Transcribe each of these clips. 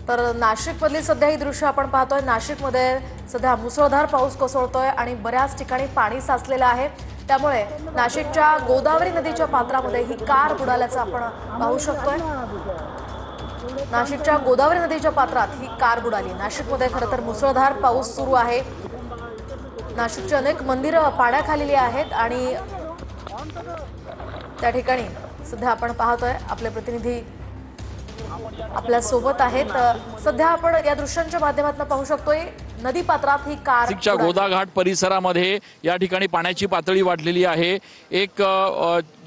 तर नाशिकमधली सध्या ही दृश्य आपण पाहतोय। नाशिकमध्ये सध्या मुसळधार पाऊस कोसळतोय आणि बऱ्याच ठिकाणी पाणी साचलेलं आहे। त्यामुळे नाशिकच्या गोदावरी नदीच्या पात्रामध्ये ही कार बुडाल्याचं आपण पाहू शकतोय। नाशिकच्या गोदावरी नदीच्या पात्रात ही कार बुडाली। नाशिकमध्ये खरं तर मुसळधार पाऊस सुरू आहे। नाशिकची अनेक मंदिरं पाण्याखाली आहेत आणि त्या ठिकाणी सध्या आपण पाहतोय आपले प्रतिनिधी आपल्या सोबत आहेत। सध्या आपण या दृश्यांच्या माध्यमातून पाहू शकतोय नदी पात्रात ही कार नाशिकच्या गोदाघाट परिसरामध्ये या ठिकाणी पाण्याची पातळी वाढलेली आहे। एक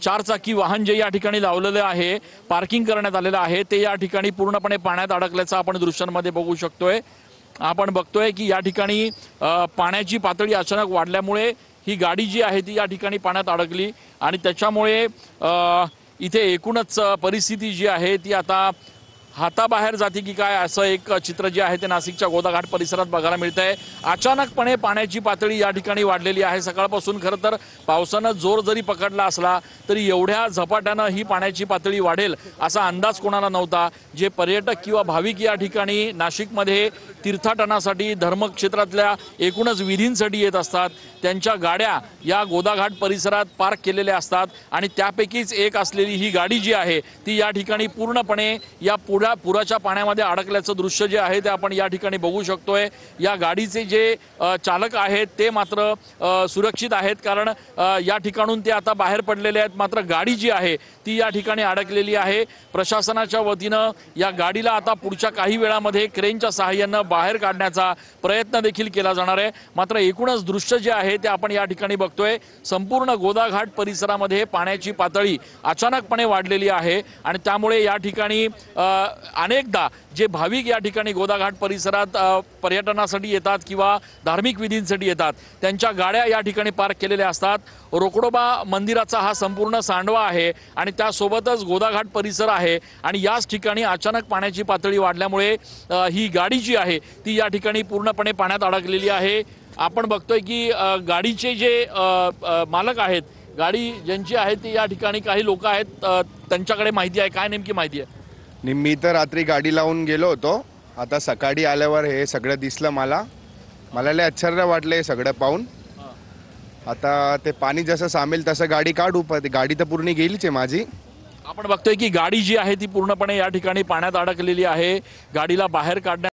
चारचाकी वाहन जे या ठिकाणी लावलेले आहे, पार्किंग करण्यात आलेलं आहे, ते या ठिकाणी पूर्णपणे पाण्यात अडकल्याचं आपण दृश्यांमध्ये बघू शकतोय। आपण बघतोय की या ठिकाणी पाण्याची पातळी अचानक वाढल्यामुळे ही गाडी जी आहे ती या ठिकाणी पाण्यात अडकली आणि त्याच्यामुळे इथे एकूणच परिस्थिती जी आहे ती आता हाताबाहेर जाते की काय असं एक चित्र जे आहे ते नाशिकच्या गोदाघाट परिसरात बघायला मिळतंय। अचानकपणे पाण्याची पातळी या ठिकाणी वाढलेली आहे। सकाळपासून खरं तर पावसानं जोर जरी पकडला असला तरी एवढ्या झपाट्यानं ही पाण्याची पातळी वाढेल असा अंदाज कोणाला नव्हता। जे पर्यटक किंवा भाविक या ठिकाणी नाशिकमध्ये तीर्थाटनासाठी धर्मक्षेत्रातल्या एकूणच विधींसाठी येत असतात, त्यांच्या गाड्या या गोदाघाट परिसरात पार्क केलेल्या असतात आणि त्यापैकीच एक असलेली ही गाडी जी आहे ती या ठिकाणी पूर्णपणे या पुराच्या पाण्यामध्ये अडकल्याचं दृश्य जे आहे ते आपण या ठिकाणी बघू शकतोय। या गाडीचे जे चालक आहेत ते मात्र सुरक्षित आहेत, कारण या ठिकाणून ते आता बाहेर पडलेले आहेत। मात्र गाडी जी आहे ती या ठिकाणी अडकलेली आहे। प्रशासनाच्या वतीनं या गाडीला आता पुढच्या काही वेळामध्ये क्रेनच्या सहाय्यानं बाहेर काढण्याचा प्रयत्न देखील केला जाणार आहे। मात्र एकूणच दृश्य जे आहे ते आपण या ठिकाणी बघतोय। संपूर्ण गोदाघाट परिसरामध्ये पाण्याची पातळी अचानकपणे वाढलेली आहे आणि त्यामुळे या ठिकाणी अनेकदा जे भाविक या ठिकाणी गोदाघाट परिसरात पर्यटनासाठी येतात किंवा धार्मिक विधींसाठी येतात त्यांच्या गाड्या या ठिकाणी पार्क केलेल्या असतात। रोकडोबा मंदिराचा हा संपूर्ण सांडवा आहे आणि त्यासोबतच गोदाघाट परिसर आहे आणि याच ठिकाणी अचानक पाण्याची पातळी वाढल्यामुळे ही गाडी जी आहे ती या ठिकाणी पूर्णपणे पाण्यात अडकलेली आहे। आपण बघतोय की गाडीचे जे मालक आहेत, गाडी ज्यांची आहे ती या ठिकाणी काही लोक आहेत, त्यांच्याकडे माहिती आहे। काय नेमकी माहिती आहे? मी तर रात्री गाडी लावून गेलो होतो। आता सकाळी आल्यावर हे सगळं दिसलं मला लय आश्चर्य वाटलं हे सगळं पाहून। आता ते पाणी जसं सामेल तसं गाडी काढू, पण गाडी तर पूर्ण गेलीच आहे माझी। आपण बघतोय की गाडी जी आहे ती पूर्णपणे या ठिकाणी पाण्यात अडकलेली आहे। गाडीला बाहेर काढण्यात